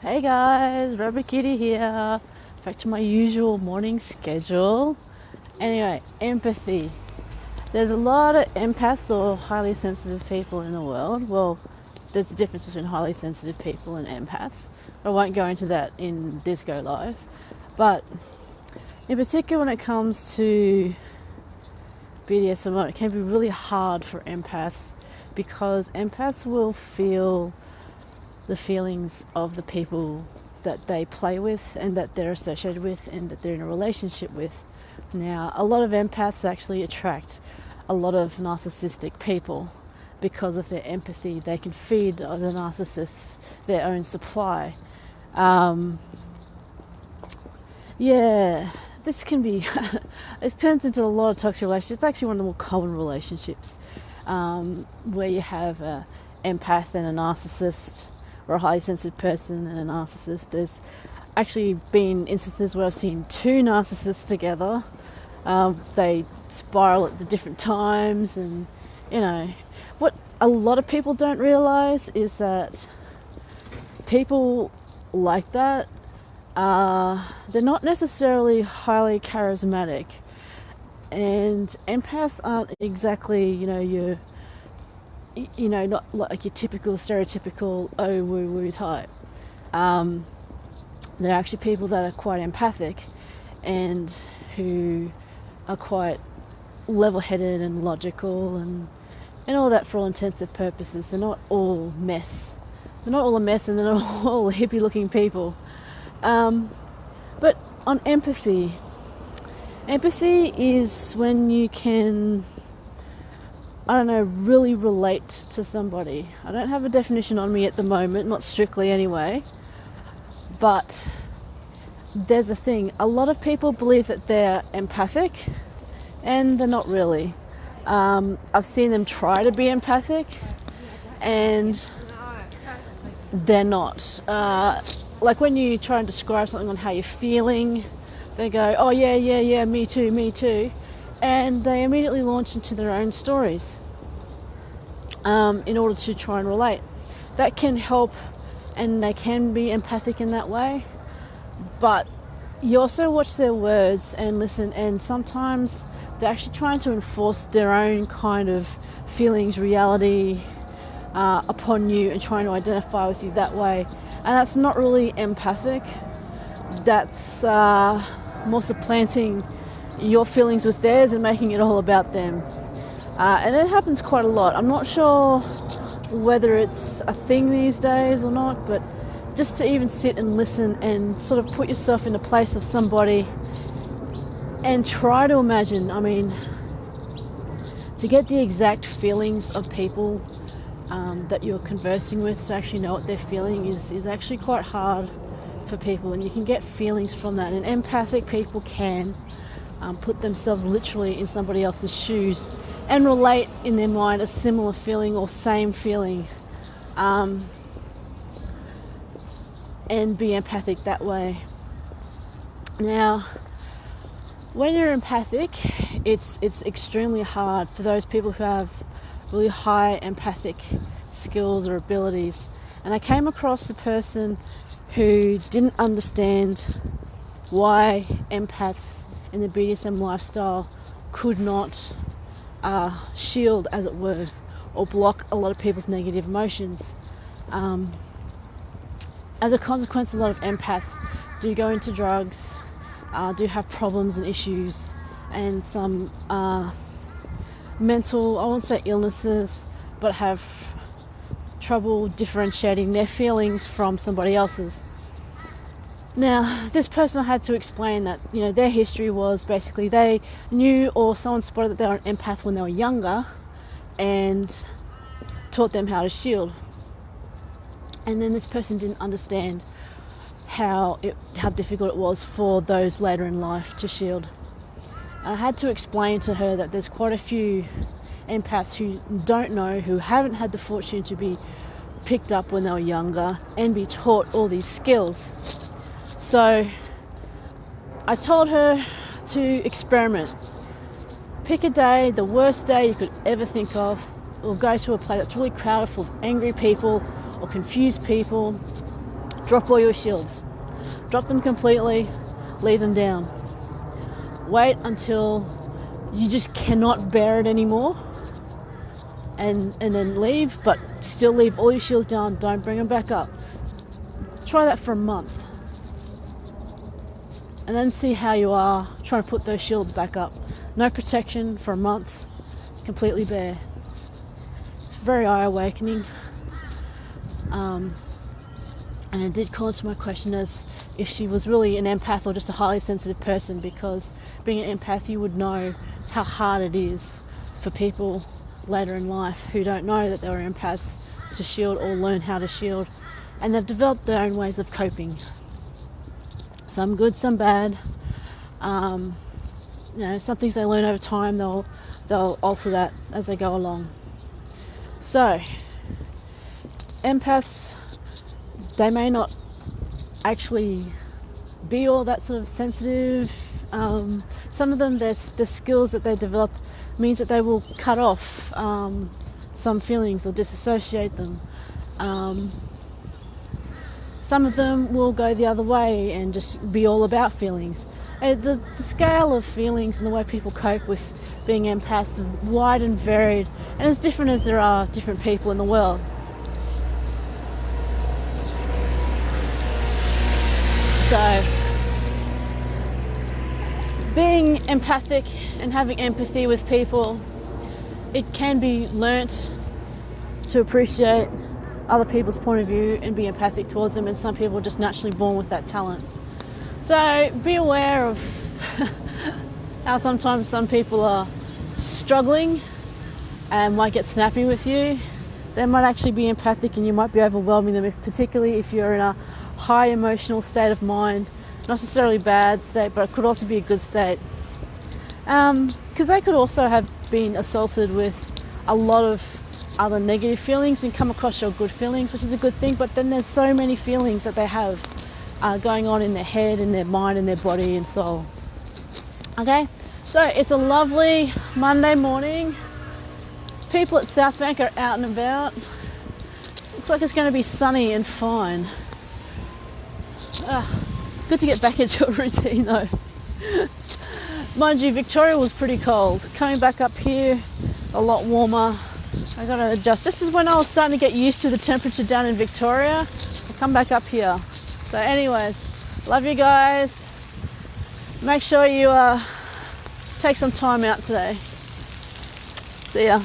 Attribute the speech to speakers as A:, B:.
A: Hey guys, Rubber Kitty here. Back to my usual morning schedule. Anyway, empathy. There's a lot of empaths or highly sensitive people in the world. Well, there's a difference between highly sensitive people and empaths. I won't go into that in this go live. But in particular, when it comes to BDSM, it can be really hard for empaths because empaths will feel the feelings of the people that they play with and that they're associated with and that they're in a relationship with. Now, a lot of empaths actually attract a lot of narcissistic people because of their empathy. They can feed the narcissists their own supply. This can be, it turns into a lot of toxic relationships. It's actually one of the more common relationships where you have an empath and a narcissist, or a highly sensitive person and a narcissist. There's actually been instances where I've seen two narcissists together. They spiral at the different times, and what a lot of people don't realize is that people like that they're not necessarily highly charismatic, and empaths aren't exactly not like your typical stereotypical oh woo woo type. They're actually people that are quite empathic and who are quite level-headed and logical and all that for all intents and purposes. They're not all mess. They're not all a mess, and they're not all hippie-looking people. But on empathy is when you can, really relate to somebody. I don't have a definition on me at the moment, not strictly anyway, but there's a thing. A lot of people believe that they're empathic, and they're not really. I've seen them try to be empathic, and they're not. Like when you try and describe something on how you're feeling, they go, oh yeah, me too. And they immediately launch into their own stories in order to try and relate. That can help, and they can be empathic in that way, but you also watch their words and listen, and sometimes they're actually trying to enforce their own kind of feelings, reality upon you, and trying to identify with you that way. And that's not really empathic. That's more supplanting your feelings with theirs and making it all about them. And it happens quite a lot. I'm not sure whether it's a thing these days or not, but just to even sit and listen and sort of put yourself in the place of somebody and try to imagine, to get the exact feelings of people that you're conversing with, to actually know what they're feeling is actually quite hard for people, and you can get feelings from that. And empathic people can put themselves literally in somebody else's shoes and relate in their mind a similar feeling or same feeling, and be empathic that way. Now, when you're empathic, it's extremely hard for those people who have really high empathic skills or abilities. And I came across a person who didn't understand why empaths in the BDSM lifestyle could not shield, as it were, or block a lot of people's negative emotions. As a consequence, a lot of empaths do go into drugs, do have problems and issues, and some mental, I won't say illnesses, but have trouble differentiating their feelings from somebody else's. Now, this person, I had to explain that, their history was basically they knew, or someone spotted that they were an empath when they were younger and taught them how to shield. And then this person didn't understand how difficult it was for those later in life to shield. And I had to explain to her that there's quite a few empaths who don't know, who haven't had the fortune to be picked up when they were younger and be taught all these skills. So I told her to experiment. Pick a day, the worst day you could ever think of, or go to a place that's really crowded full of angry people or confused people. drop all your shields. Drop them completely, leave them down. Wait until you just cannot bear it anymore, and then leave, but still leave all your shields down, don't bring them back up. Try that for a month. And then see how you are trying to put those shields back up. No protection for a month, completely bare. It's very eye-awakening. And it did call into my question as if she was really an empath or just a highly sensitive person, because being an empath, you would know how hard it is for people later in life who don't know that they were empaths to shield or learn how to shield, and they've developed their own ways of coping. Some good, some bad. Some things they learn over time, they'll alter that as they go along. So, empaths, they may not actually be all that sort of sensitive. Some of them, the skills that they develop means that they will cut off some feelings or disassociate them. Some of them will go the other way and just be all about feelings. The scale of feelings and the way people cope with being empaths is wide and varied, and as different as there are different people in the world. So, being empathic and having empathy with people, it can be learnt to appreciate other people's point of view and be empathic towards them, and some people are just naturally born with that talent. So be aware of how sometimes some people are struggling and might get snappy with you. They might actually be empathic and you might be overwhelming them, particularly if you're in a high emotional state of mind. Not necessarily bad state, but it could also be a good state. Because they could also have been assaulted with a lot of other negative feelings and come across your good feelings, which is a good thing, but then there's so many feelings that they have going on in their head, in their mind, in their body and soul. Okay, so it's a lovely Monday morning. People at South Bank are out and about. Looks like it's going to be sunny and fine. Good to get back into a routine though. Mind you, Victoria was pretty cold. Coming back up here, a lot warmer. I gotta adjust. This is when I was starting to get used to the temperature down in Victoria. I'll come back up here. So anyways, love you guys. Make sure you take some time out today. See ya.